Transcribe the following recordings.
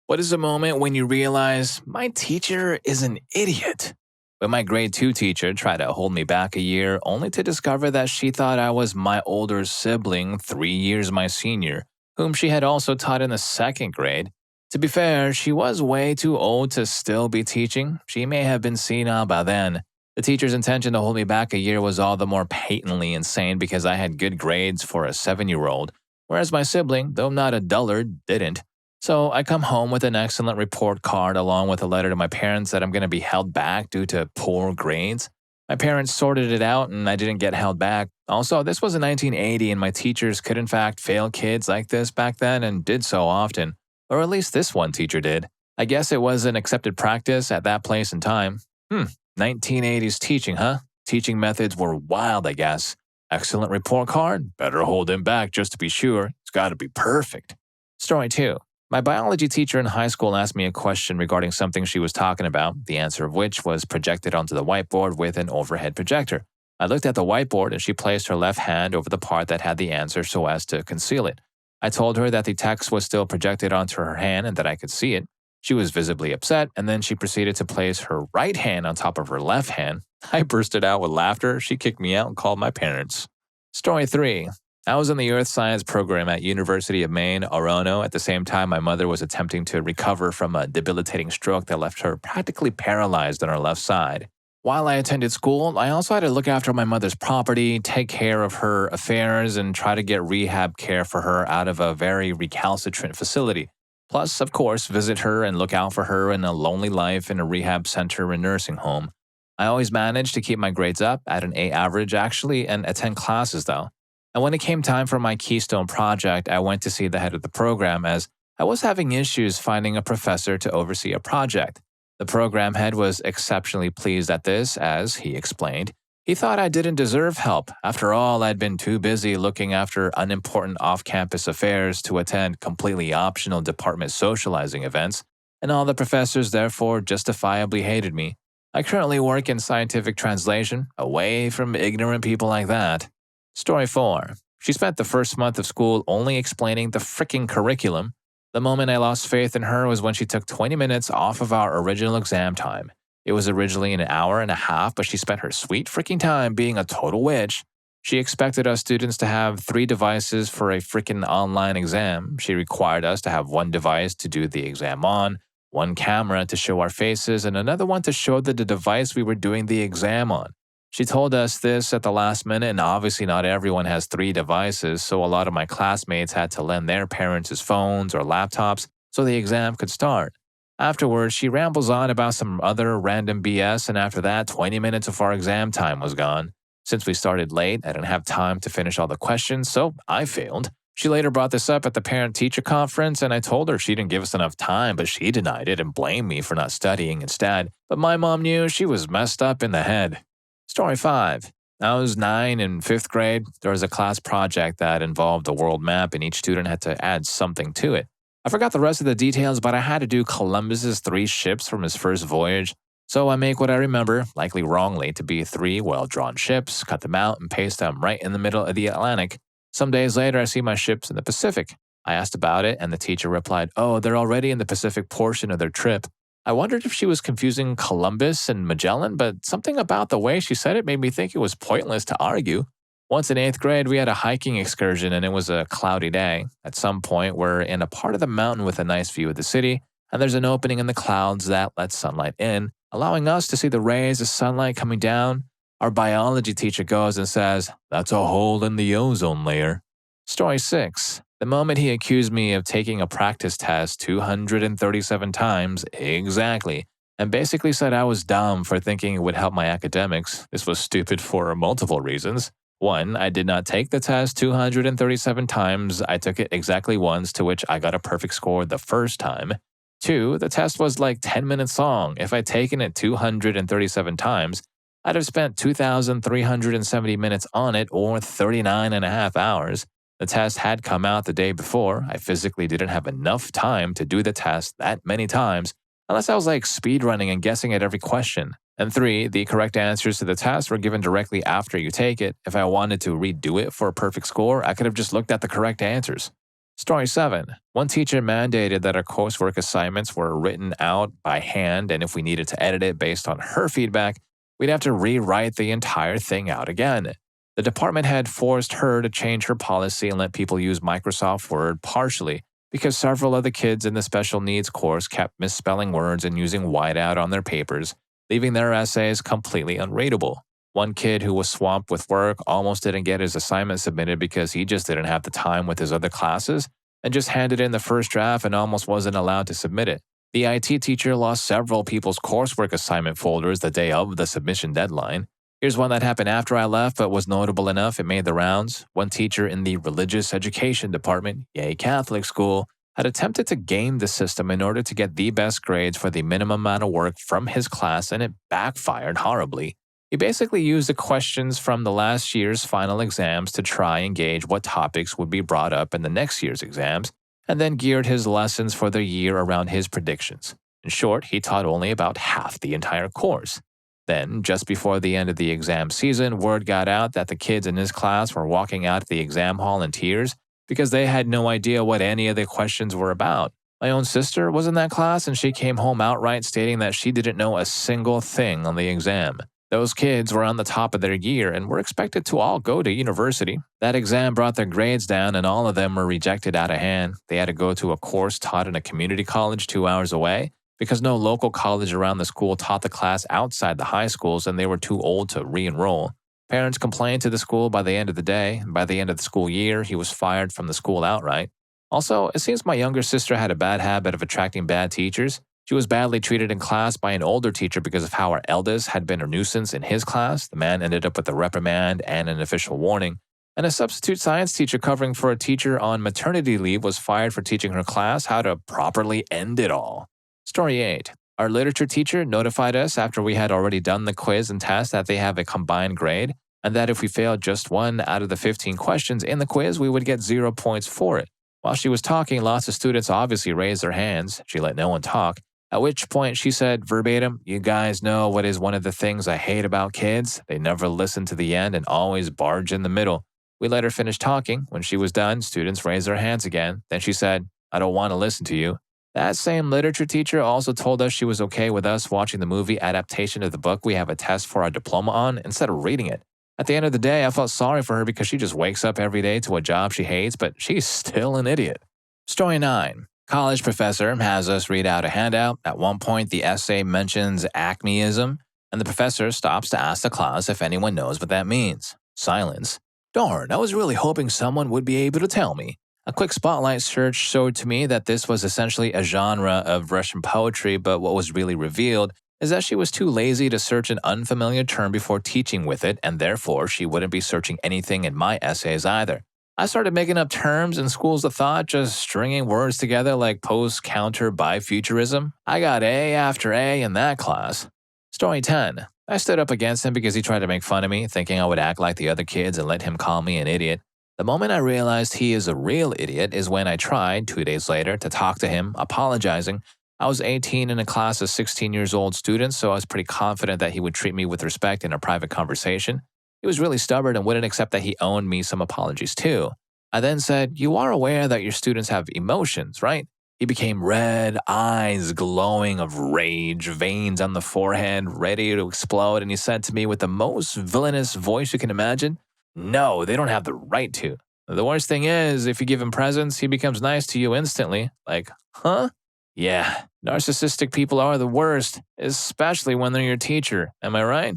What is the moment when you realize my teacher is an idiot? When my grade 2 teacher tried to hold me back a year only to discover that she thought I was my older sibling 3 years my senior, whom she had also taught in the second grade. To be fair, she was way too old to still be teaching. She may have been senile by then. The teacher's intention to hold me back a year was all the more patently insane because I had good grades for a 7-year-old, whereas my sibling, though not a dullard, didn't. So I come home with an excellent report card along with a letter to my parents that I'm going to be held back due to poor grades. My parents sorted it out and I didn't get held back. Also, this was in 1980 and my teachers could in fact fail kids like this back then and did so often. Or at least this one teacher did. I guess it was an accepted practice at that place and time. 1980s teaching, huh? Teaching methods were wild, I guess. Excellent report card? Better hold him back just to be sure. It's got to be perfect. Story 2. My biology teacher in high school asked me a question regarding something she was talking about, the answer of which was projected onto the whiteboard with an overhead projector. I looked at the whiteboard and she placed her left hand over the part that had the answer so as to conceal it. I told her that the text was still projected onto her hand and that I could see it. She was visibly upset, and then she proceeded to place her right hand on top of her left hand. I bursted out with laughter. She kicked me out and called my parents. Story 3. I was in the Earth Science program at University of Maine, Orono. At the same time, my mother was attempting to recover from a debilitating stroke that left her practically paralyzed on her left side. While I attended school, I also had to look after my mother's property, take care of her affairs, and try to get rehab care for her out of a very recalcitrant facility. Plus, of course, visit her and look out for her in a lonely life in a rehab center and nursing home. I always managed to keep my grades up at an A average actually and attend classes though. And when it came time for my Keystone project, I went to see the head of the program as I was having issues finding a professor to oversee a project. The program head was exceptionally pleased at this as, he explained, he thought I didn't deserve help. After all, I'd been too busy looking after unimportant off-campus affairs to attend completely optional department socializing events, and all the professors therefore justifiably hated me. I currently work in scientific translation, away from ignorant people like that. Story 4. She spent the first month of school only explaining the fricking curriculum. The moment I lost faith in her was when she took 20 minutes off of our original exam time. It was originally an hour and a half, but she spent her sweet freaking time being a total witch. She expected us students to have 3 devices for a freaking online exam. She required us to have 1 device to do the exam on, 1 camera to show our faces, and another one to show the device we were doing the exam on. She told us this at the last minute, and obviously not everyone has 3 devices, so a lot of my classmates had to lend their parents' phones or laptops so the exam could start. Afterwards, she rambles on about some other random BS, and after that, 20 minutes of our exam time was gone. Since we started late, I didn't have time to finish all the questions, so I failed. She later brought this up at the parent-teacher conference, and I told her she didn't give us enough time, but she denied it and blamed me for not studying instead. But my mom knew she was messed up in the head. Story 5. I was 9 in 5th grade. There was a class project that involved a world map, and each student had to add something to it. I forgot the rest of the details, but I had to do Columbus's 3 ships from his first voyage. So I make what I remember, likely wrongly, to be 3 well-drawn ships, cut them out, and paste them right in the middle of the Atlantic. Some days later, I see my ships in the Pacific. I asked about it, and the teacher replied, "Oh, they're already in the Pacific portion of their trip." I wondered if she was confusing Columbus and Magellan, but something about the way she said it made me think it was pointless to argue. Once in 8th grade, we had a hiking excursion and it was a cloudy day. At some point, we're in a part of the mountain with a nice view of the city, and there's an opening in the clouds that lets sunlight in, allowing us to see the rays of sunlight coming down. Our biology teacher goes and says, "That's a hole in the ozone layer." Story 6. The moment he accused me of taking a practice test 237 times exactly, and basically said I was dumb for thinking it would help my academics. This was stupid for multiple reasons. 1. I did not take the test 237 times. I took it exactly once, to which I got a perfect score the first time. 2. The test was like 10 minutes long. If I'd taken it 237 times, I'd have spent 2,370 minutes on it, or 39 and a half hours. The test had come out the day before. I physically didn't have enough time to do the test that many times, unless I was like speedrunning and guessing at every question. And 3, the correct answers to the test were given directly after you take it. If I wanted to redo it for a perfect score, I could have just looked at the correct answers. Story 7. One teacher mandated that our coursework assignments were written out by hand, and if we needed to edit it based on her feedback, we'd have to rewrite the entire thing out again. The department had forced her to change her policy and let people use Microsoft Word partially because several of the kids in the special needs course kept misspelling words and using whiteout on their papers, leaving their essays completely unreadable. One kid who was swamped with work almost didn't get his assignment submitted because he just didn't have the time with his other classes and just handed in the first draft and almost wasn't allowed to submit it. The IT teacher lost several people's coursework assignment folders the day of the submission deadline. Here's one that happened after I left but was notable enough it made the rounds. One teacher in the religious education department, yay Catholic school, had attempted to game the system in order to get the best grades for the minimum amount of work from his class, and it backfired horribly. He basically used the questions from the last year's final exams to try and gauge what topics would be brought up in the next year's exams, and then geared his lessons for the year around his predictions. In short, he taught only about half the entire course. Then, just before the end of the exam season, word got out that the kids in his class were walking out of the exam hall in tears because they had no idea what any of the questions were about. My own sister was in that class, and she came home outright stating that she didn't know a single thing on the exam. Those kids were on the top of their year and were expected to all go to university. That exam brought their grades down, and all of them were rejected out of hand. They had to go to a course taught in a community college 2 hours away because no local college around the school taught the class outside the high schools, and they were too old to re-enroll. Parents complained to the school by the end of the day, and by the end of the school year, he was fired from the school outright. Also, it seems my younger sister had a bad habit of attracting bad teachers. She was badly treated in class by an older teacher because of how our eldest had been a nuisance in his class. The man ended up with a reprimand and an official warning. And a substitute science teacher covering for a teacher on maternity leave was fired for teaching her class how to properly end it all. Story 8. Our literature teacher notified us after we had already done the quiz and test that they have a combined grade, and that if we failed just one out of the 15 questions in the quiz, we would get 0 points for it. While she was talking, lots of students obviously raised their hands. She let no one talk, at which point she said verbatim, "You guys know what is one of the things I hate about kids? They never listen to the end and always barge in the middle." We let her finish talking. When she was done, students raised their hands again. Then she said, "I don't want to listen to you." That same literature teacher also told us she was okay with us watching the movie adaptation of the book we have a test for our diploma on instead of reading it. At the end of the day, I felt sorry for her because she just wakes up every day to a job she hates, but she's still an idiot. Story 9. College professor has us read out a handout. At one point, the essay mentions acmeism, and the professor stops to ask the class if anyone knows what that means. Silence. Darn, I was really hoping someone would be able to tell me. A quick spotlight search showed to me that this was essentially a genre of Russian poetry, but what was really revealed is that she was too lazy to search an unfamiliar term before teaching with it, and therefore she wouldn't be searching anything in my essays either. I started making up terms and schools of thought, just stringing words together like post-counter bifuturism. I got A after A in that class. Story 10. I stood up against him because he tried to make fun of me, thinking I would act like the other kids and let him call me an idiot. The moment I realized he is a real idiot is when I tried, 2 days later, to talk to him, apologizing. I was 18 in a class of 16 years old students, so I was pretty confident that he would treat me with respect in a private conversation. He was really stubborn and wouldn't accept that he owed me some apologies too. I then said, "You are aware that your students have emotions, right?" He became red, eyes glowing of rage, veins on the forehead, ready to explode, and he said to me with the most villainous voice you can imagine, "No, they don't have the right to. The worst thing is, if you give him presents, he becomes nice to you instantly." Like, huh? Yeah, narcissistic people are the worst, especially when they're your teacher. Am I right?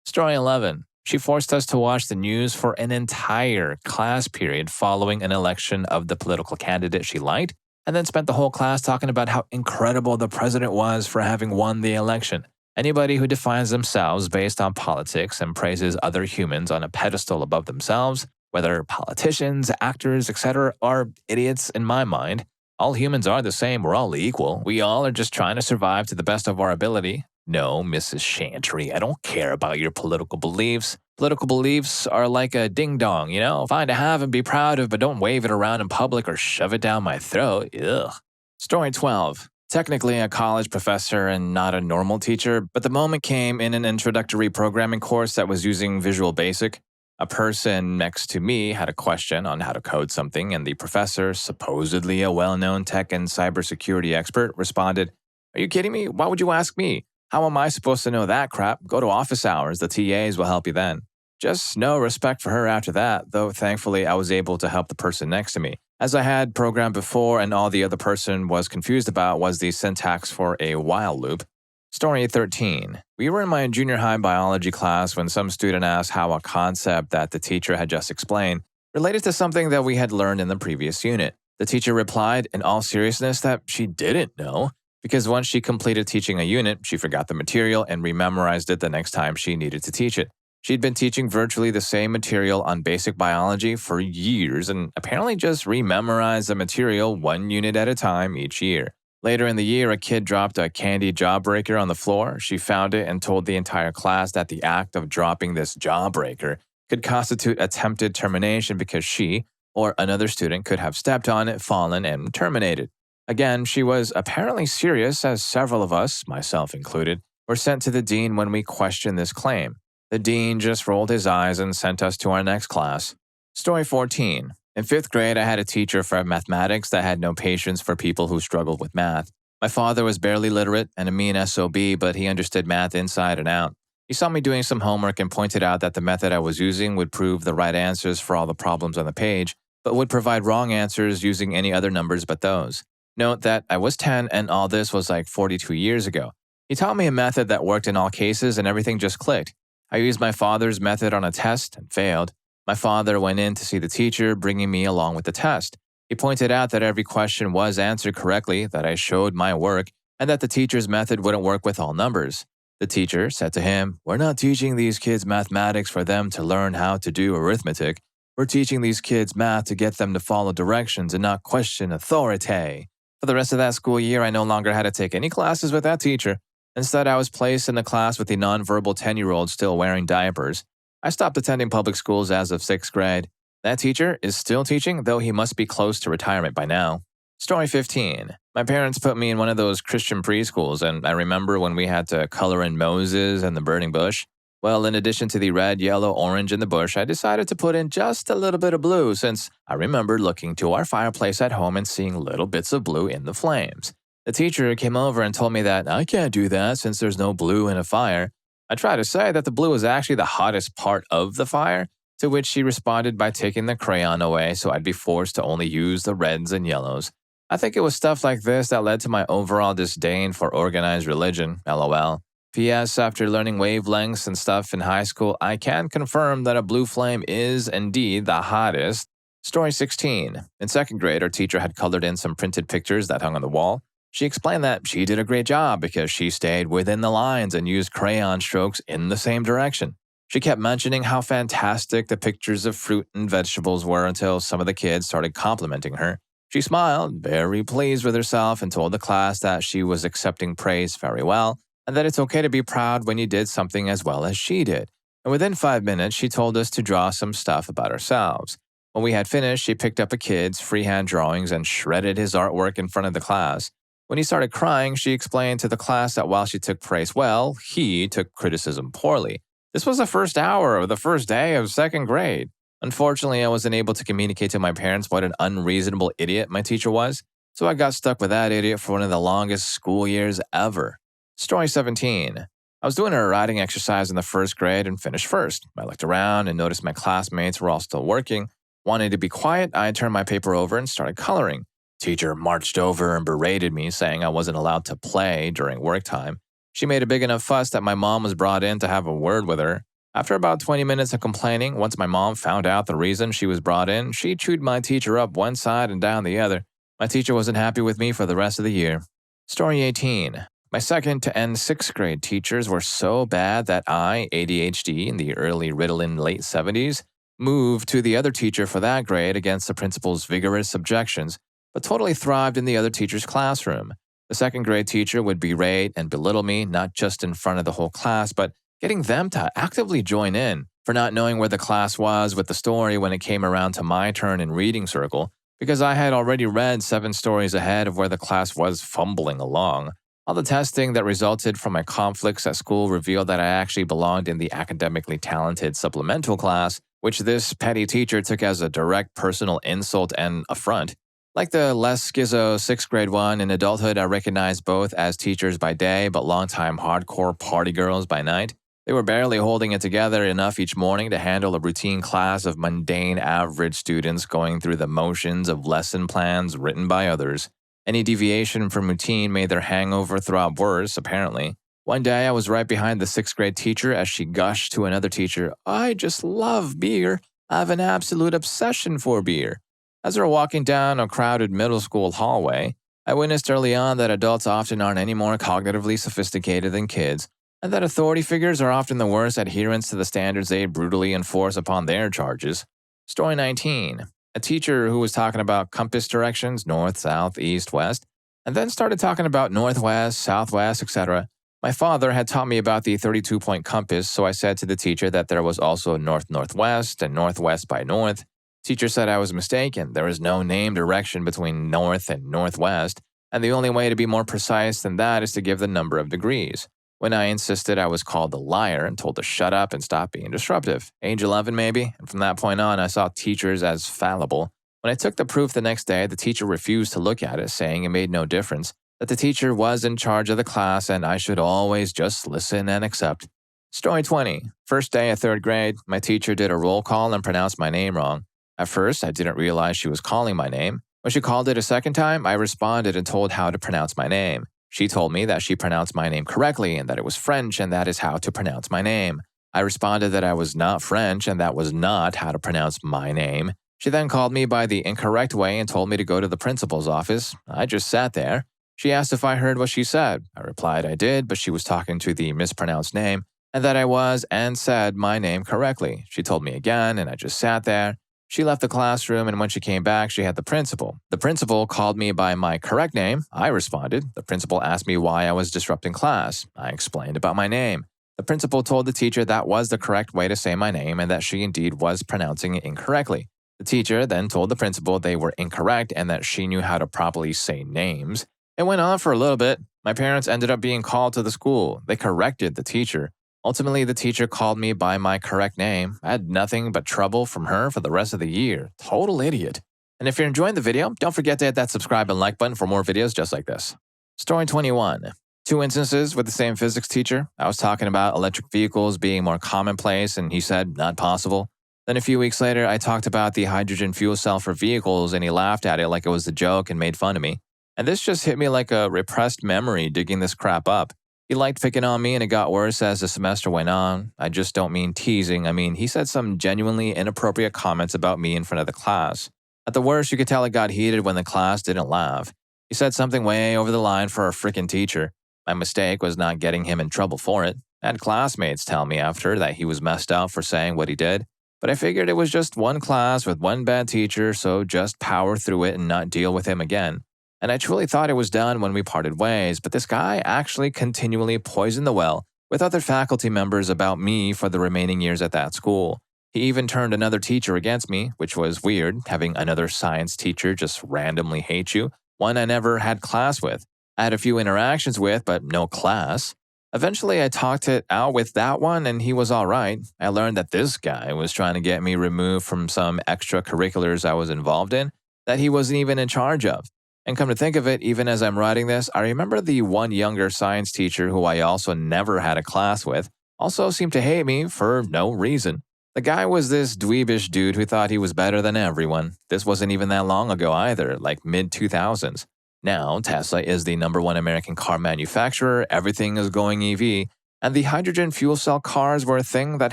Story 11. She forced us to watch the news for an entire class period following an election of the political candidate she liked, and then spent the whole class talking about how incredible the president was for having won the election. Anybody who defines themselves based on politics and praises other humans on a pedestal above themselves, whether politicians, actors, etc., are idiots in my mind. All humans are the same. We're all equal. We all are just trying to survive to the best of our ability. No, Mrs. Chantry, I don't care about your political beliefs. Political beliefs are like a ding-dong, fine to have and be proud of, but don't wave it around in public or shove it down my throat. Ugh. Story 12. Technically a college professor and not a normal teacher, but the moment came in an introductory programming course that was using Visual Basic. A person next to me had a question on how to code something, and the professor, supposedly a well known tech and cybersecurity expert, responded, "Are you kidding me? Why would you ask me? How am I supposed to know that crap? Go to office hours. The TAs will help you then." Just no respect for her after that, though thankfully I was able to help the person next to me, as I had programmed before and all the other person was confused about was the syntax for a while loop. Story 13. We were in my junior high biology class when some student asked how a concept that the teacher had just explained related to something that we had learned in the previous unit. The teacher replied, in all seriousness, that she didn't know, because once she completed teaching a unit, she forgot the material and rememorized it the next time she needed to teach it. She'd been teaching virtually the same material on basic biology for years and apparently just rememorized the material one unit at a time each year. Later in the year, a kid dropped a candy jawbreaker on the floor. She found it and told the entire class that the act of dropping this jawbreaker could constitute attempted termination because she or another student could have stepped on it, fallen, and terminated. Again, she was apparently serious, as several of us, myself included, were sent to the dean when we questioned this claim. The dean just rolled his eyes and sent us to our next class. Story 14. In 5th grade, I had a teacher for mathematics that had no patience for people who struggled with math. My father was barely literate and a mean SOB, but he understood math inside and out. He saw me doing some homework and pointed out that the method I was using would prove the right answers for all the problems on the page, but would provide wrong answers using any other numbers but those. Note that I was 10 and all this was like 42 years ago. He taught me a method that worked in all cases and everything just clicked. I used my father's method on a test and failed. My father went in to see the teacher, bringing me along with the test. He pointed out that every question was answered correctly, that I showed my work, and that the teacher's method wouldn't work with all numbers. The teacher said to him, "We're not teaching these kids mathematics for them to learn how to do arithmetic. We're teaching these kids math to get them to follow directions and not question authority." For the rest of that school year, I no longer had to take any classes with that teacher. Instead, I was placed in the class with the nonverbal 10-year-old still wearing diapers. I stopped attending public schools as of 6th grade. That teacher is still teaching, though he must be close to retirement by now. Story 15. My parents put me in one of those Christian preschools, and I remember when we had to color in Moses and the burning bush. Well, in addition to the red, yellow, orange in the bush, I decided to put in just a little bit of blue since I remember looking to our fireplace at home and seeing little bits of blue in the flames. The teacher came over and told me that I can't do that since there's no blue in a fire. I tried to say that the blue was actually the hottest part of the fire, to which she responded by taking the crayon away so I'd be forced to only use the reds and yellows. I think it was stuff like this that led to my overall disdain for organized religion, lol. P.S. After learning wavelengths and stuff in high school, I can confirm that a blue flame is indeed the hottest. Story 16. In 2nd grade, our teacher had colored in some printed pictures that hung on the wall. She explained that she did a great job because she stayed within the lines and used crayon strokes in the same direction. She kept mentioning how fantastic the pictures of fruit and vegetables were until some of the kids started complimenting her. She smiled, very pleased with herself, and told the class that she was accepting praise very well, and that it's okay to be proud when you did something as well as she did. And within 5 minutes, she told us to draw some stuff about ourselves. When we had finished, she picked up a kid's freehand drawings and shredded his artwork in front of the class. When he started crying, she explained to the class that while she took praise well, he took criticism poorly. This was the first hour of the first day of 2nd grade. Unfortunately, I wasn't able to communicate to my parents what an unreasonable idiot my teacher was, so I got stuck with that idiot for one of the longest school years ever. Story 17. I was doing a writing exercise in the 1st grade and finished first. I looked around and noticed my classmates were all still working. Wanting to be quiet, I turned my paper over and started coloring. Teacher marched over and berated me, saying I wasn't allowed to play during work time. She made a big enough fuss that my mom was brought in to have a word with her. After about 20 minutes of complaining, once my mom found out the reason she was brought in, she chewed my teacher up one side and down the other. My teacher wasn't happy with me for the rest of the year. Story 18. My 2nd to end 6th grade teachers were so bad that I, ADHD in the early Ritalin late 70s, moved to the other teacher for that grade against the principal's vigorous objections, but totally thrived in the other teacher's classroom. The 2nd grade teacher would berate and belittle me, not just in front of the whole class, but getting them to actively join in for not knowing where the class was with the story when it came around to my turn in reading circle, because I had already read 7 stories ahead of where the class was fumbling along. All the testing that resulted from my conflicts at school revealed that I actually belonged in the academically talented supplemental class, which this petty teacher took as a direct personal insult and affront. Like the less schizo 6th grade one, in adulthood I recognized both as teachers by day but longtime hardcore party girls by night. They were barely holding it together enough each morning to handle a routine class of mundane average students going through the motions of lesson plans written by others. Any deviation from routine made their hangover throb worse, apparently. One day I was right behind the 6th grade teacher as she gushed to another teacher, "I just love beer. I have an absolute obsession for beer." As we were walking down a crowded middle school hallway, I witnessed early on that adults often aren't any more cognitively sophisticated than kids, and that authority figures are often the worst adherents to the standards they brutally enforce upon their charges. Story 19. A teacher who was talking about compass directions, north, south, east, west, and then started talking about northwest, southwest, etc. My father had taught me about the 32-point compass, so I said to the teacher that there was also north-northwest and northwest by north. Teacher said I was mistaken. There is no named direction between north and northwest, and the only way to be more precise than that is to give the number of degrees. When I insisted, I was called a liar and told to shut up and stop being disruptive. Age 11 maybe, and from that point on, I saw teachers as fallible. When I took the proof the next day, the teacher refused to look at it, saying it made no difference, that the teacher was in charge of the class and I should always just listen and accept. Story 20. First day of 3rd grade, my teacher did a roll call and pronounced my name wrong. At first, I didn't realize she was calling my name. When she called it a second time, I responded and told how to pronounce my name. She told me that she pronounced my name correctly and that it was French and that is how to pronounce my name. I responded that I was not French and that was not how to pronounce my name. She then called me by the incorrect way and told me to go to the principal's office. I just sat there. She asked if I heard what she said. I replied I did, but she was talking to the mispronounced name and that I was and said my name correctly. She told me again and I just sat there. She left the classroom, and when she came back, she had the principal. The principal called me by my correct name. I responded. The principal asked me why I was disrupting class. I explained about my name. The principal told the teacher that was the correct way to say my name and that she indeed was pronouncing it incorrectly. The teacher then told the principal they were incorrect and that she knew how to properly say names. It went on for a little bit. My parents ended up being called to the school. They corrected the teacher. Ultimately, the teacher called me by my correct name. I had nothing but trouble from her for the rest of the year. Total idiot. And if you're enjoying the video, don't forget to hit that subscribe and like button for more videos just like this. Story 21. 2 instances with the same physics teacher. I was talking about electric vehicles being more commonplace, and he said, not possible. Then a few weeks later, I talked about the hydrogen fuel cell for vehicles, and he laughed at it like it was a joke and made fun of me. And this just hit me like a repressed memory digging this crap up. He liked picking on me, and it got worse as the semester went on. I just don't mean teasing. I mean, he said some genuinely inappropriate comments about me in front of the class. At the worst, you could tell it got heated when the class didn't laugh. He said something way over the line for a freaking teacher. My mistake was not getting him in trouble for it. I had classmates tell me after that he was messed up for saying what he did. But I figured it was just one class with one bad teacher, so just power through it and not deal with him again. And I truly thought it was done when we parted ways, but this guy actually continually poisoned the well with other faculty members about me for the remaining years at that school. He even turned another teacher against me, which was weird, having another science teacher just randomly hate you, one I never had class with. I had a few interactions with, but no class. Eventually, I talked it out with that one, and he was all right. I learned that this guy was trying to get me removed from some extracurriculars I was involved in that he wasn't even in charge of. And come to think of it, even as I'm writing this, I remember the one younger science teacher who I also never had a class with also seemed to hate me for no reason. The guy was this dweebish dude who thought he was better than everyone. This wasn't even that long ago either, like mid-2000s. Now, Tesla is the #1 American car manufacturer, everything is going EV, and the hydrogen fuel cell cars were a thing that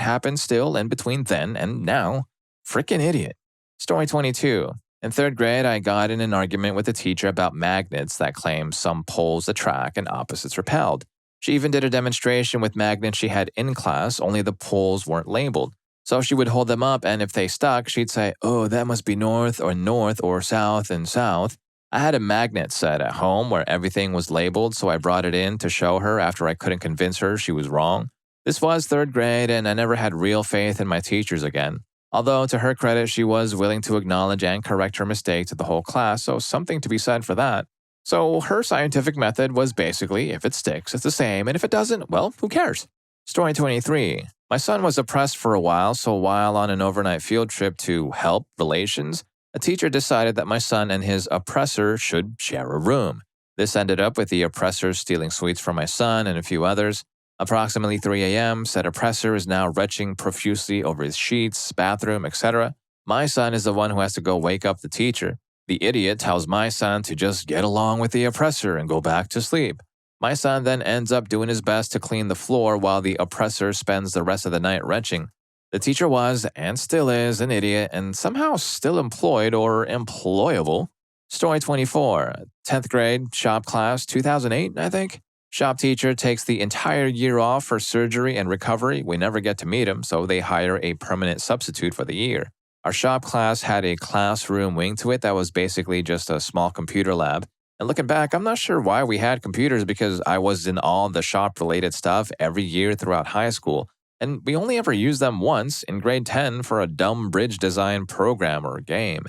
happened still in between then and now. Frickin' idiot. Story 22. In 3rd grade, I got in an argument with a teacher about magnets that claim some poles attract and opposites repelled. She even did a demonstration with magnets she had in class, only the poles weren't labeled. So she would hold them up, and if they stuck, she'd say, "Oh, that must be north or south and south." I had a magnet set at home where everything was labeled, so I brought it in to show her after I couldn't convince her she was wrong. This was 3rd grade, and I never had real faith in my teachers again. Although, to her credit, she was willing to acknowledge and correct her mistake to the whole class, so something to be said for that. So her scientific method was basically, if it sticks, it's the same, and if it doesn't, well, who cares? Story 23. My son was oppressed for a while, so while on an overnight field trip to help relations, a teacher decided that my son and his oppressor should share a room. This ended up with the oppressor stealing sweets from my son and a few others. Approximately 3 a.m., said oppressor is now retching profusely over his sheets, bathroom, etc. My son is the one who has to go wake up the teacher. The idiot tells my son to just get along with the oppressor and go back to sleep. My son then ends up doing his best to clean the floor while the oppressor spends the rest of the night retching. The teacher was, and still is, an idiot and somehow still employed or employable. Story 24. 10th grade, shop class, 2008, I think. Shop teacher takes the entire year off for surgery and recovery. We never get to meet him, so they hire a permanent substitute for the year. Our shop class had a classroom wing to it that was basically just a small computer lab. And looking back, I'm not sure why we had computers because I was in all the shop-related stuff every year throughout high school. And we only ever used them once in grade 10 for a dumb bridge design program or game.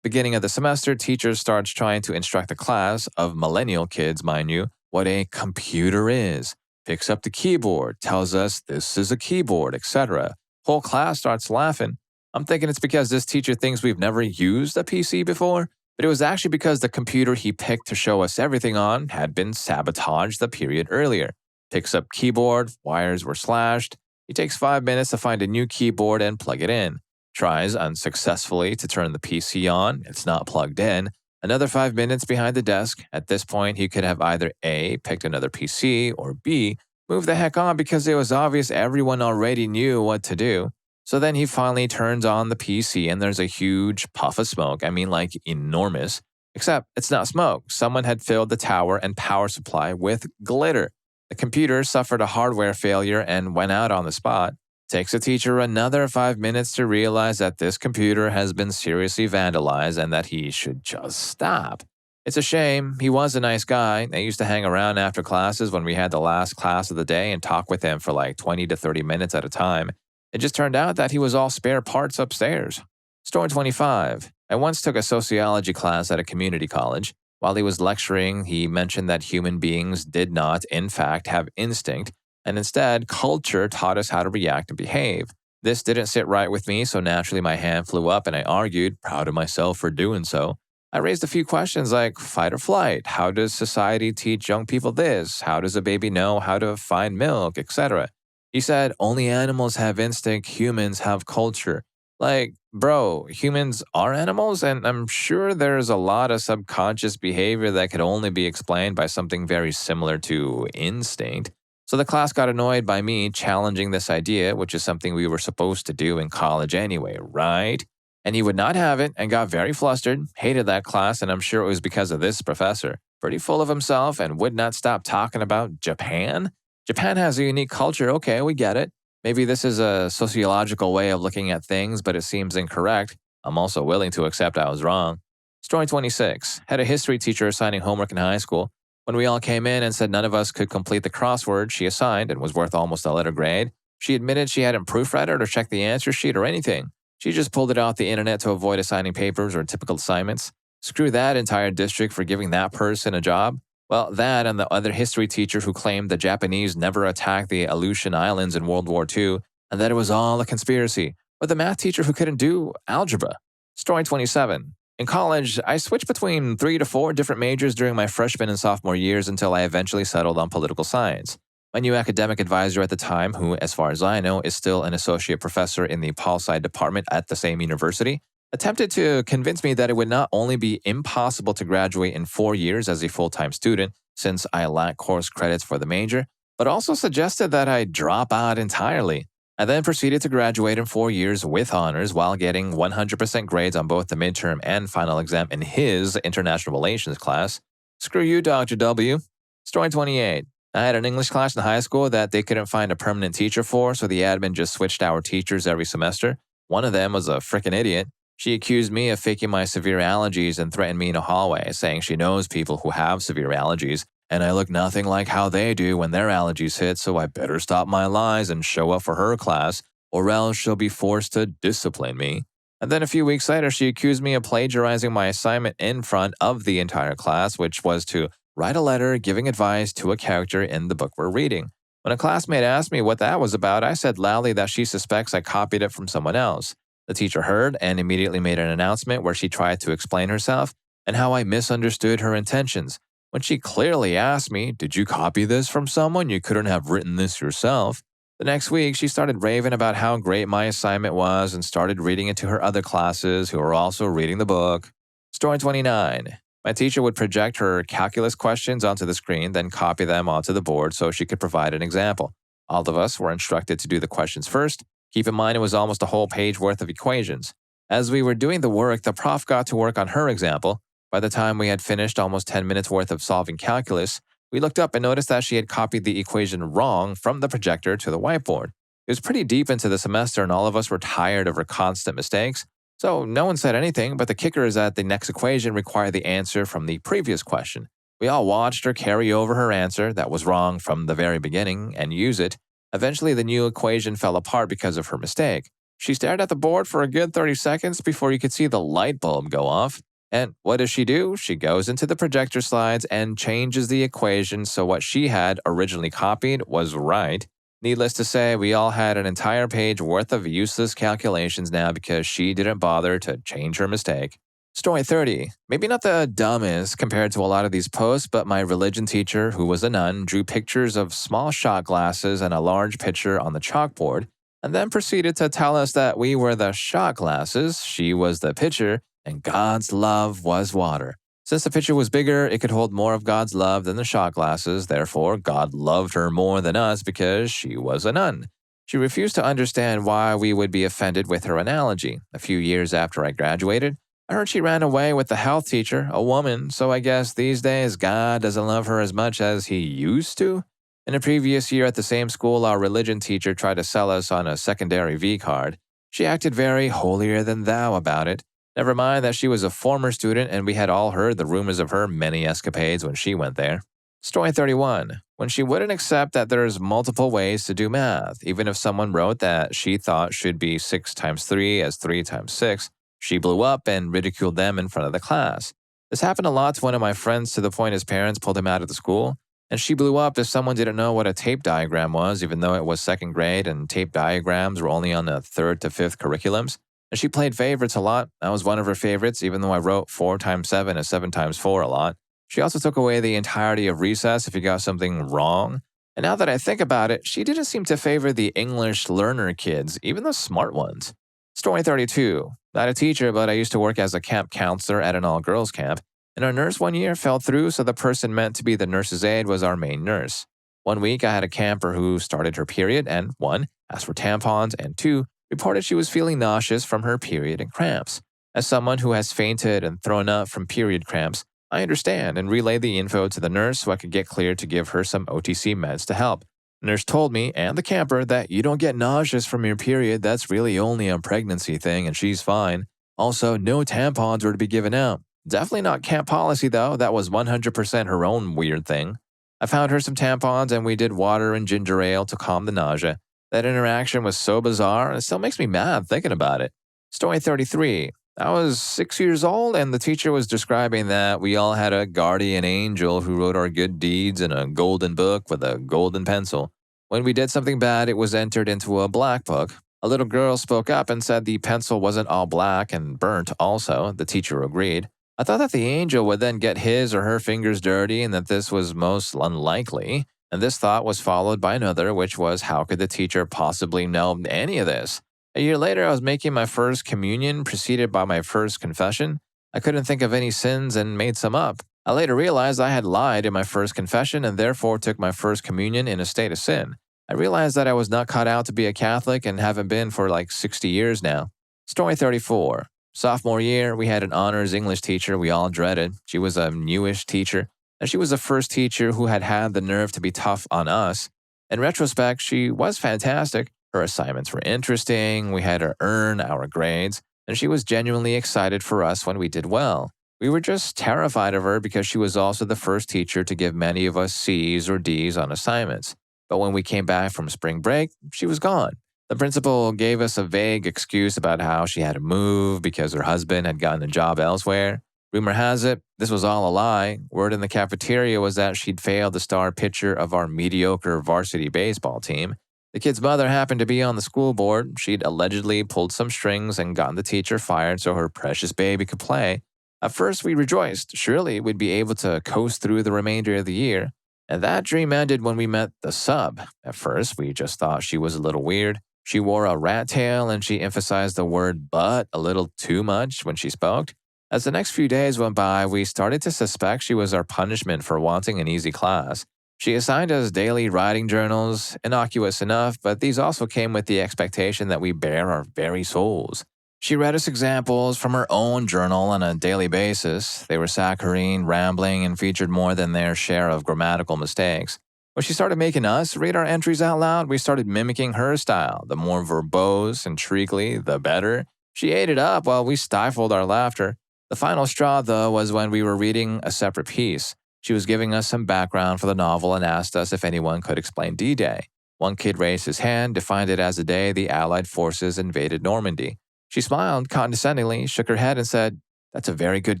Beginning of the semester, teacher starts trying to instruct the class, of millennial kids, mind you, what a computer is. Picks up the keyboard, tells us this is a keyboard, etc. Whole class starts laughing. I'm thinking it's because this teacher thinks we've never used a PC before, but it was actually because the computer he picked to show us everything on had been sabotaged the period earlier. Picks up keyboard, wires were slashed. He takes 5 minutes to find a new keyboard and plug it in. Tries unsuccessfully to turn the PC on, it's not plugged in. Another 5 minutes behind the desk. At this point, he could have either A, picked another PC, or B, moved the heck on because it was obvious everyone already knew what to do. So then he finally turns on the PC and there's a huge puff of smoke. I mean, like enormous. Except it's not smoke. Someone had filled the tower and power supply with glitter. The computer suffered a hardware failure and went out on the spot. Takes the teacher another 5 minutes to realize that this computer has been seriously vandalized and that he should just stop. It's a shame. He was a nice guy. I used to hang around after classes when we had the last class of the day and talk with him for like 20 to 30 minutes at a time. It just turned out that he was all spare parts upstairs. Story 25. I once took a sociology class at a community college. While he was lecturing, he mentioned that human beings did not, in fact, have instinct, and instead, culture taught us how to react and behave. This didn't sit right with me, so naturally my hand flew up and I argued, proud of myself for doing so. I raised a few questions like fight or flight, how does society teach young people this, how does a baby know how to find milk, etc. He said, only animals have instinct, humans have culture. Like, bro, humans are animals, and I'm sure there's a lot of subconscious behavior that could only be explained by something very similar to instinct. So the class got annoyed by me challenging this idea, which is something we were supposed to do in college anyway, right? And he would not have it and got very flustered, hated that class, and I'm sure it was because of this professor. Pretty full of himself and would not stop talking about Japan. Japan has a unique culture, okay, we get it. Maybe this is a sociological way of looking at things, but it seems incorrect. I'm also willing to accept I was wrong. Story 26. Had a history teacher assigning homework in high school. When we all came in and said none of us could complete the crossword she assigned and was worth almost a letter grade, she admitted she hadn't proofread it or checked the answer sheet or anything. She just pulled it off the internet to avoid assigning papers or typical assignments. Screw that entire district for giving that person a job. Well, that and the other history teacher who claimed the Japanese never attacked the Aleutian Islands in World War II and that it was all a conspiracy. Or the math teacher who couldn't do algebra. Story 27. In college, I switched between 3 to 4 different majors during my freshman and sophomore years until I eventually settled on political science. My new academic advisor at the time, who, as far as I know, is still an associate professor in the pol-sci department at the same university, attempted to convince me that it would not only be impossible to graduate in 4 years as a full-time student, since I lack course credits for the major, but also suggested that I drop out entirely. I then proceeded to graduate in 4 years with honors while getting 100% grades on both the midterm and final exam in his international relations class. Screw you, Dr. W. Story 28. I had an English class in high school that they couldn't find a permanent teacher for, so the admin just switched our teachers every semester. One of them was a frickin' idiot. She accused me of faking my severe allergies and threatened me in a hallway, saying she knows people who have severe allergies, and I look nothing like how they do when their allergies hit, so I better stop my lies and show up for her class, or else she'll be forced to discipline me. And then a few weeks later, she accused me of plagiarizing my assignment in front of the entire class, which was to write a letter giving advice to a character in the book we're reading. When a classmate asked me what that was about, I said loudly that she suspects I copied it from someone else. The teacher heard and immediately made an announcement where she tried to explain herself and how I misunderstood her intentions. When she clearly asked me, "Did you copy this from someone? You couldn't have written this yourself." The next week, she started raving about how great my assignment was and started reading it to her other classes who were also reading the book. Story 29. My teacher would project her calculus questions onto the screen, then copy them onto the board so she could provide an example. All of us were instructed to do the questions first. Keep in mind, it was almost a whole page worth of equations. As we were doing the work, the prof got to work on her example. By the time we had finished almost 10 minutes worth of solving calculus, we looked up and noticed that she had copied the equation wrong from the projector to the whiteboard. It was pretty deep into the semester and all of us were tired of her constant mistakes, so no one said anything, but the kicker is that the next equation required the answer from the previous question. We all watched her carry over her answer that was wrong from the very beginning and use it. Eventually, the new equation fell apart because of her mistake. She stared at the board for a good 30 seconds before you could see the light bulb go off. And what does she do? She goes into the projector slides and changes the equation so what she had originally copied was right. Needless to say, we all had an entire page worth of useless calculations now because she didn't bother to change her mistake. Story 30. Maybe not the dumbest compared to a lot of these posts, but my religion teacher, who was a nun, drew pictures of small shot glasses and a large pitcher on the chalkboard, and then proceeded to tell us that we were the shot glasses, she was the pitcher, and God's love was water. Since the pitcher was bigger, it could hold more of God's love than the shot glasses. Therefore, God loved her more than us because she was a nun. She refused to understand why we would be offended with her analogy. A few years after I graduated, I heard she ran away with the health teacher, a woman, so I guess these days God doesn't love her as much as he used to. In a previous year at the same school, our religion teacher tried to sell us on a secondary V card. She acted very holier than thou about it. Never mind that she was a former student and we had all heard the rumors of her many escapades when she went there. Story 31. When she wouldn't accept that there's multiple ways to do math, even if someone wrote that she thought should be 6 times 3 as 3 times 6, she blew up and ridiculed them in front of the class. This happened a lot to one of my friends to the point his parents pulled him out of the school, and she blew up if someone didn't know what a tape diagram was, even though it was second grade and tape diagrams were only on the 3rd to 5th curriculums. And she played favorites a lot. I was one of her favorites, even though I wrote 4 times 7 as 7 times 4 a lot. She also took away the entirety of recess if you got something wrong. And now that I think about it, she didn't seem to favor the English learner kids, even the smart ones. Story 32. Not a teacher, but I used to work as a camp counselor at an all-girls camp. And our nurse one year fell through, so the person meant to be the nurse's aide was our main nurse. One week, I had a camper who started her period and 1. Asked for tampons, and 2. Reported she was feeling nauseous from her period and cramps. As someone who has fainted and thrown up from period cramps, I understand and relayed the info to the nurse so I could get cleared to give her some OTC meds to help. The nurse told me and the camper that you don't get nauseous from your period, that's really only a pregnancy thing and she's fine. Also, no tampons were to be given out. Definitely not camp policy though, that was 100% her own weird thing. I found her some tampons and we did water and ginger ale to calm the nausea. That interaction was so bizarre, and it still makes me mad thinking about it. Story 33. I was 6 years old, and the teacher was describing that we all had a guardian angel who wrote our good deeds in a golden book with a golden pencil. When we did something bad, it was entered into a black book. A little girl spoke up and said the pencil wasn't all black and burnt also. The teacher agreed. I thought that the angel would then get his or her fingers dirty and that this was most unlikely. And this thought was followed by another, which was, how could the teacher possibly know any of this? A year later, I was making my first communion, preceded by my first confession. I couldn't think of any sins and made some up. I later realized I had lied in my first confession and therefore took my first communion in a state of sin. I realized that I was not cut out to be a Catholic and haven't been for like 60 years now. Story 34. Sophomore year, we had an honors English teacher we all dreaded. She was a newish teacher. And she was the first teacher who had the nerve to be tough on us. In retrospect, she was fantastic. Her assignments were interesting, we had her earn our grades, and she was genuinely excited for us when we did well. We were just terrified of her because she was also the first teacher to give many of us C's or D's on assignments. But when we came back from spring break, she was gone. The principal gave us a vague excuse about how she had to move because her husband had gotten a job elsewhere. Rumor has it, this was all a lie. Word in the cafeteria was that she'd failed the star pitcher of our mediocre varsity baseball team. The kid's mother happened to be on the school board. She'd allegedly pulled some strings and gotten the teacher fired so her precious baby could play. At first, we rejoiced. Surely we'd be able to coast through the remainder of the year. And that dream ended when we met the sub. At first, we just thought she was a little weird. She wore a rat tail and she emphasized the word but a little too much when she spoke. As the next few days went by, we started to suspect she was our punishment for wanting an easy class. She assigned us daily writing journals, innocuous enough, but these also came with the expectation that we bare our very souls. She read us examples from her own journal on a daily basis. They were saccharine, rambling, and featured more than their share of grammatical mistakes. When she started making us read our entries out loud, we started mimicking her style. The more verbose and treacly, the better. She ate it up while we stifled our laughter. The final straw, though, was when we were reading a separate piece. She was giving us some background for the novel and asked us if anyone could explain D-Day. One kid raised his hand, defined it as the day the Allied forces invaded Normandy. She smiled condescendingly, shook her head, and said, "That's a very good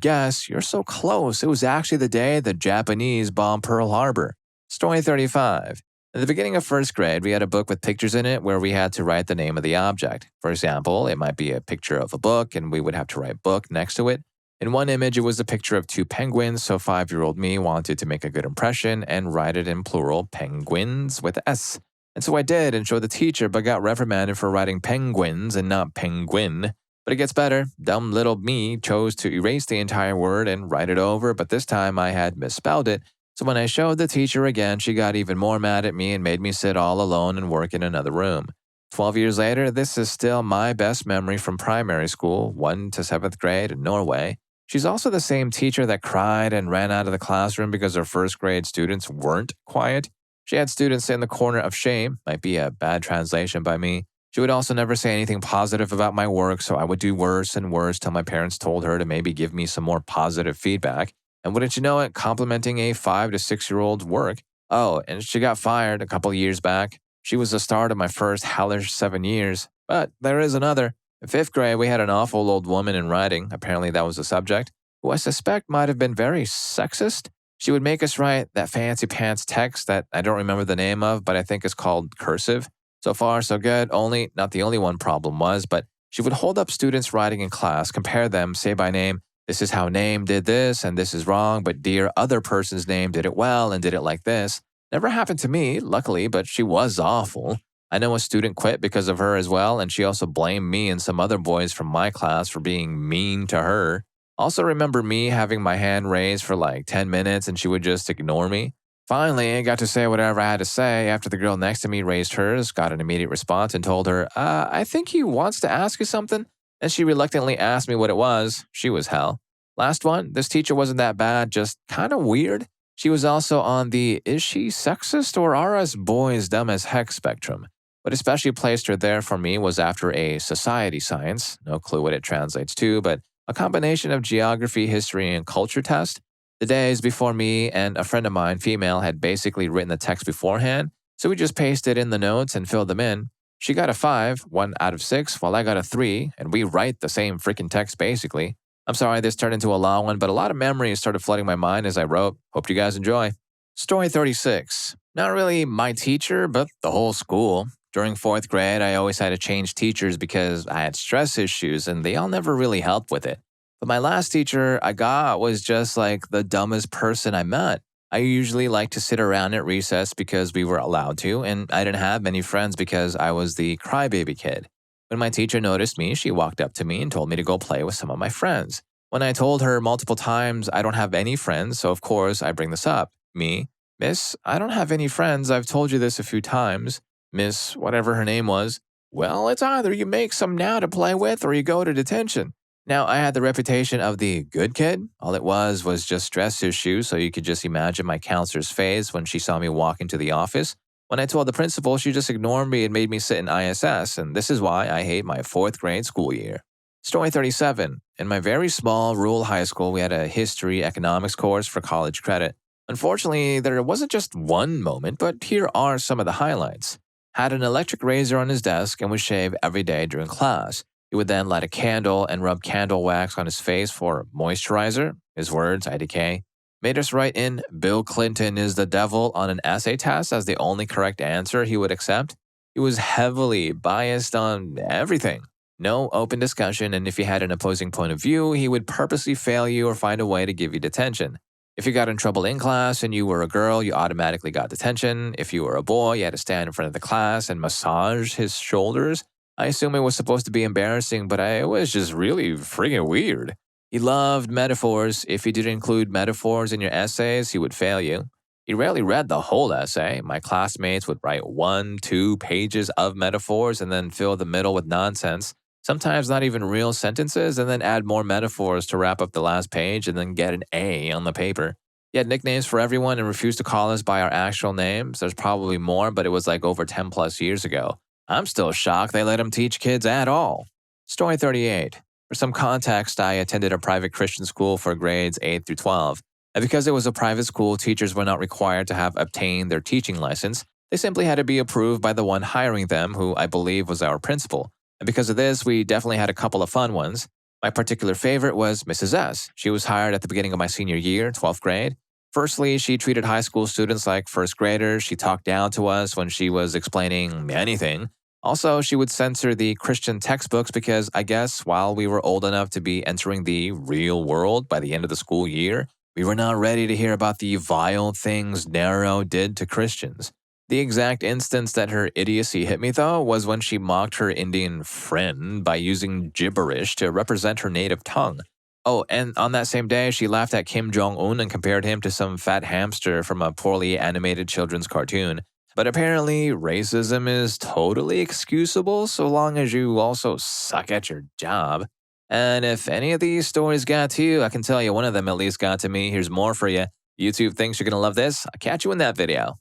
guess. You're so close. It was actually the day the Japanese bombed Pearl Harbor." Story 35. At the beginning of first grade, we had a book with pictures in it where we had to write the name of the object. For example, it might be a picture of a book, and we would have to write book next to it. In one image, it was a picture of two penguins, so 5-year-old me wanted to make a good impression and write it in plural, penguins with S. And so I did and showed the teacher, but got reprimanded for writing penguins and not penguin. But it gets better. Dumb little me chose to erase the entire word and write it over, but this time I had misspelled it. So when I showed the teacher again, she got even more mad at me and made me sit all alone and work in another room. 12 years later, this is still my best memory from primary school, 1 to 7th grade in Norway. She's also the same teacher that cried and ran out of the classroom because her first grade students weren't quiet. She had students in the corner of shame, might be a bad translation by me. She would also never say anything positive about my work, so I would do worse and worse till my parents told her to maybe give me some more positive feedback. And wouldn't you know it, complimenting a 5 to 6-year-old's work. Oh, and she got fired a couple years back. She was the start of my first hellish 7 years. But there is another. In 5th grade, we had an awful old woman in writing, apparently that was the subject, who I suspect might have been very sexist. She would make us write that fancy pants text that I don't remember the name of, but I think is called cursive. So far, so good, only, not the only one problem was, but she would hold up students writing in class, compare them, say by name, this is how name did this, and this is wrong, but dear other person's name did it well and did it like this. Never happened to me, luckily, but she was awful. I know a student quit because of her as well, and she also blamed me and some other boys from my class for being mean to her. Also remember me having my hand raised for like 10 minutes and she would just ignore me. Finally, I got to say whatever I had to say after the girl next to me raised hers, got an immediate response, and told her, I think he wants to ask you something. And she reluctantly asked me what it was. She was hell. Last one, this teacher wasn't that bad, just kind of weird. She was also on the is she sexist or are us boys dumb as heck spectrum. What especially placed her there for me was after a society science, no clue what it translates to, but a combination of geography, history, and culture test. The days before me and a friend of mine, female, had basically written the text beforehand, so we just pasted in the notes and filled them in. She got a 5, 1 out of 6, while I got a 3, and we write the same freaking text basically. I'm sorry this turned into a long one, but a lot of memories started flooding my mind as I wrote. Hope you guys enjoy. Story 36. Not really my teacher, but the whole school. During 4th grade, I always had to change teachers because I had stress issues and they all never really helped with it. But my last teacher I got was just like the dumbest person I met. I usually liked to sit around at recess because we were allowed to, and I didn't have many friends because I was the crybaby kid. When my teacher noticed me, she walked up to me and told me to go play with some of my friends. When I told her multiple times I don't have any friends, so of course I bring this up. Me, Miss, I don't have any friends. I've told you this a few times. Miss, whatever her name was, well, it's either you make some now to play with or you go to detention. Now, I had the reputation of the good kid. All it was just stress issues, so you could just imagine my counselor's face when she saw me walk into the office. When I told the principal, she just ignored me and made me sit in ISS, and this is why I hate my 4th grade school year. Story 37. In my very small rural high school, we had a history economics course for college credit. Unfortunately, there wasn't just one moment, but here are some of the highlights. had an electric razor on his desk and would shave every day during class. He would then light a candle and rub candle wax on his face for moisturizer. His words, IDK, made us write in Bill Clinton is the devil on an essay test as the only correct answer he would accept. He was heavily biased on everything. No open discussion, and if he had an opposing point of view, he would purposely fail you or find a way to give you detention. If you got in trouble in class and you were a girl, you automatically got detention. If you were a boy, you had to stand in front of the class and massage his shoulders. I assume it was supposed to be embarrassing, but it was just really freaking weird. He loved metaphors. If you didn't include metaphors in your essays, he would fail you. He rarely read the whole essay. My classmates would write 1-2 pages of metaphors and then fill the middle with nonsense, sometimes not even real sentences, and then add more metaphors to wrap up the last page and then get an A on the paper. He had nicknames for everyone and refused to call us by our actual names. There's probably more, but it was like over 10 plus years ago. I'm still shocked they let him teach kids at all. Story 38. For some context, I attended a private Christian school for grades 8 through 12. And because it was a private school, teachers were not required to have obtained their teaching license. They simply had to be approved by the one hiring them, who I believe was our principal. And because of this, we definitely had a couple of fun ones. My particular favorite was Mrs. S. She was hired at the beginning of my senior year, 12th grade. Firstly, she treated high school students like first graders. She talked down to us when she was explaining anything. Also, she would censor the Christian textbooks because I guess while we were old enough to be entering the real world by the end of the school year, we were not ready to hear about the vile things Nero did to Christians. The exact instance that her idiocy hit me, though, was when she mocked her Indian friend by using gibberish to represent her native tongue. Oh, and on that same day, she laughed at Kim Jong-un and compared him to some fat hamster from a poorly animated children's cartoon. But apparently, racism is totally excusable so long as you also suck at your job. And if any of these stories got to you, I can tell you one of them at least got to me. Here's more for you. YouTube thinks you're going to love this. I'll catch you in that video.